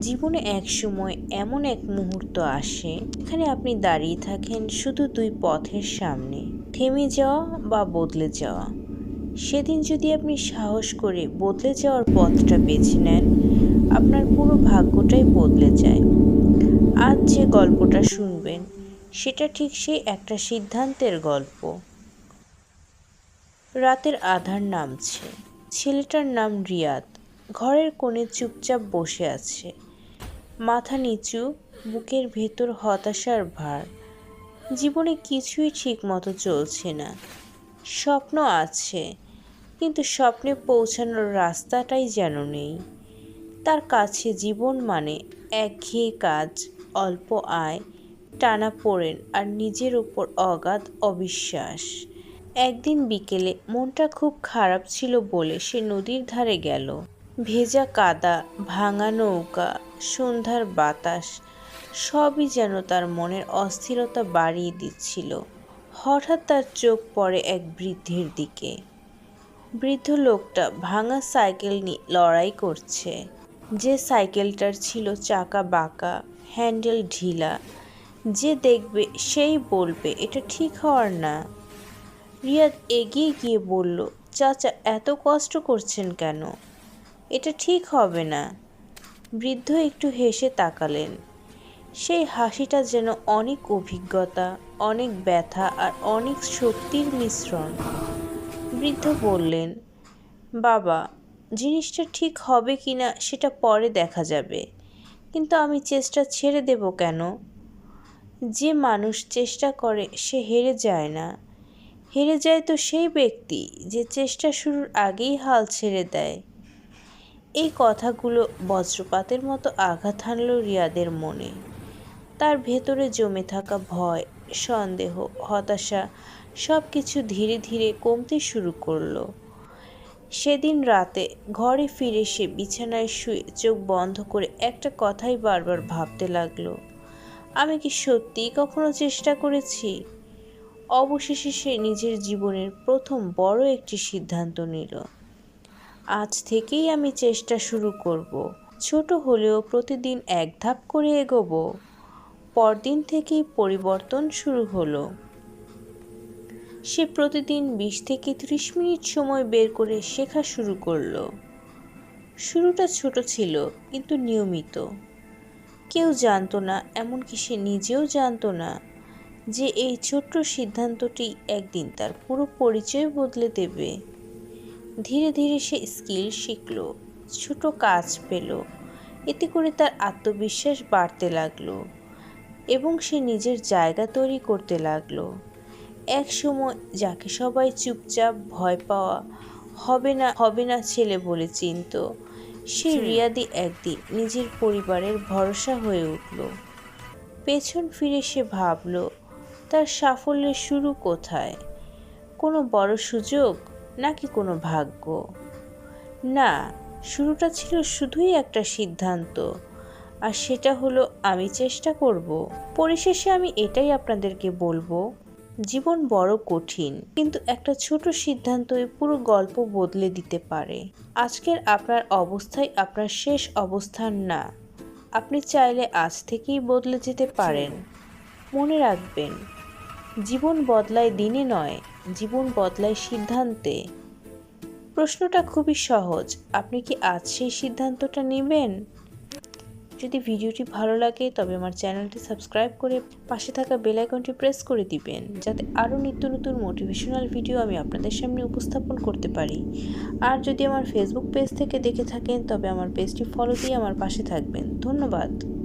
জীবনে এক সময় এমন এক মুহূর্ত আসে এখানে আপনি দাঁড়িয়ে থাকেন শুধু দুই পথের সামনে, থেমে যাওয়া বা বদলে যাওয়া। সেদিন যদি আপনি সাহস করে বদলে যাওয়ার পথটা বেছে নেন, আপনার পুরো ভাগ্যটাই বদলে যায়। আজ যে গল্পটা শুনবেন সেটা ঠিক সেই একটা সিদ্ধান্তের গল্প। রাতের আঁধার নামছে, ছেলেটার নাম রিয়াদ। ঘরের কোণে চুপচাপ বসে আছে, মাথা নিচু, বুকের ভেতর হতাশার ভার। জীবনে কিছুই ঠিক মতো চলছে না। স্বপ্ন আছে, কিন্তু স্বপ্নে পৌঁছানোর রাস্তাটাই যেন নেই। তার কাছে জীবন মানে একঘেয়ে কাজ, অল্প আয়, টানাপোড়েন আর নিজের উপর অগাধ অবিশ্বাস। একদিন বিকেলে মনটা খুব খারাপ ছিল বলে সে নদীর ধারে গেল। ভেজা কাদা, ভাঙা নৌকা, সন্ধ্যার বাতাস সবই যেন তার মনের অস্থিরতা বাড়িয়ে দিচ্ছিল। হঠাৎ তার চোখ পড়ে এক বৃদ্ধের দিকে। বৃদ্ধ লোকটা ভাঙা সাইকেল নিয়ে লড়াই করছে। যে সাইকেলটার ছিল চাকা বাঁকা, হ্যান্ডেল ঢিলা। যে দেখবে সেই বলবে এটা ঠিক হওয়ার না। রিয়াদ এগিয়ে গিয়ে বলল, চাচা এত কষ্ট করছেন কেন? এটা ঠিক হবে না। বৃদ্ধ একটু হেসে তাকালেন। সেই হাসিটা যেন অনেক অভিজ্ঞতা, অনেক ব্যথা আর অনেক শক্তির মিশ্রণ। বৃদ্ধ বললেন, বাবা, জিনিসটা ঠিক হবে কিনা সেটা পরে দেখা যাবে, কিন্তু আমি চেষ্টা ছেড়ে দেব কেন? যে মানুষ চেষ্টা করে সে হেরে যায় না। হেরে যায় তো সেই ব্যক্তি যে চেষ্টা শুরুর আগেই হাল ছেড়ে দেয়। এই কথাগুলো বজ্রপাতের মতো আঘাত হানল রিয়াদের মনে। তার ভেতরে জমে থাকা ভয়, সন্দেহ, হতাশা সব কিছু ধীরে ধীরে কমতে শুরু করলো। সেদিন রাতে ঘরে ফিরে সে বিছানায় শুয়ে চোখ বন্ধ করে একটা কথাই বারবার ভাবতে লাগলো, আমি কি সত্যিই কখনো চেষ্টা করেছি? অবশেষে সে নিজের জীবনের প্রথম বড় একটি সিদ্ধান্ত নিল। আজ থেকেই আমি চেষ্টা শুরু করব। ছোট হলেও প্রতিদিন এক ধাপ করে এগোবো। পরদিন থেকেই পরিবর্তন শুরু হলো। সে প্রতিদিন 20 থেকে 30 মিনিট সময় বের করে শেখা শুরু করলো। শুরুটা ছোট ছিল, কিন্তু নিয়মিত। কেউ জানতো না, এমনকি সে নিজেও জানতো না, যে এই ছোট্ট সিদ্ধান্তটি একদিন তার পুরো পরিচয় বদলে দেবে। ধীরে ধীরে সে স্কিল শিখল, ছোট কাজ পেল। এতে করে তার আত্মবিশ্বাস বাড়তে লাগলো এবং সে নিজের জায়গা তৈরি করতে লাগলো। এক সময় যাকে সবাই চুপচাপ ভয় পাওয়া হবে না ছেলে বলে চিনত, সে রিয়াদি একদিন নিজের পরিবারের ভরসা হয়ে উঠল। পেছন ফিরে সে ভাবল, তার সাফল্যের শুরু কোথায়? কোনো বড় সুযোগ নাকি কোনো ভাগ্য? না, শুরুটা ছিল শুধুই একটা সিদ্ধান্ত, আর সেটা হলো আমি চেষ্টা করব। পরিশেষে আমি এটাই আপনাদেরকে বলবো, জীবন বড় কঠিন, কিন্তু একটা ছোট সিদ্ধান্তই পুরো গল্প বদলে দিতে পারে। আজকের আপনার অবস্থাই আপনার শেষ অবস্থান না। আপনি চাইলে আজ থেকেই বদলে যেতে পারেন। মনে রাখবেন, জীবন বদলায় দিনে নয়, জীবন বদলায় সিদ্ধান্তে। প্রশ্নটা খুবই সহজ, আপনি কি আজ সেই সিদ্ধান্তটা নেবেন? যদি ভিডিওটি ভালো লাগে তবে আমার চ্যানেলটি সাবস্ক্রাইব করে পাশে থাকা বেল আইকনটি প্রেস করে দিবেন, যাতে আরও নিত্য নতুন মোটিভেশনাল ভিডিও আমি আপনাদের সামনে উপস্থাপন করতে পারি। আর যদি আমার ফেসবুক পেজ থেকে দেখে থাকেন তবে আমার পেজটি ফলো দিয়ে আমার পাশে থাকবেন। ধন্যবাদ।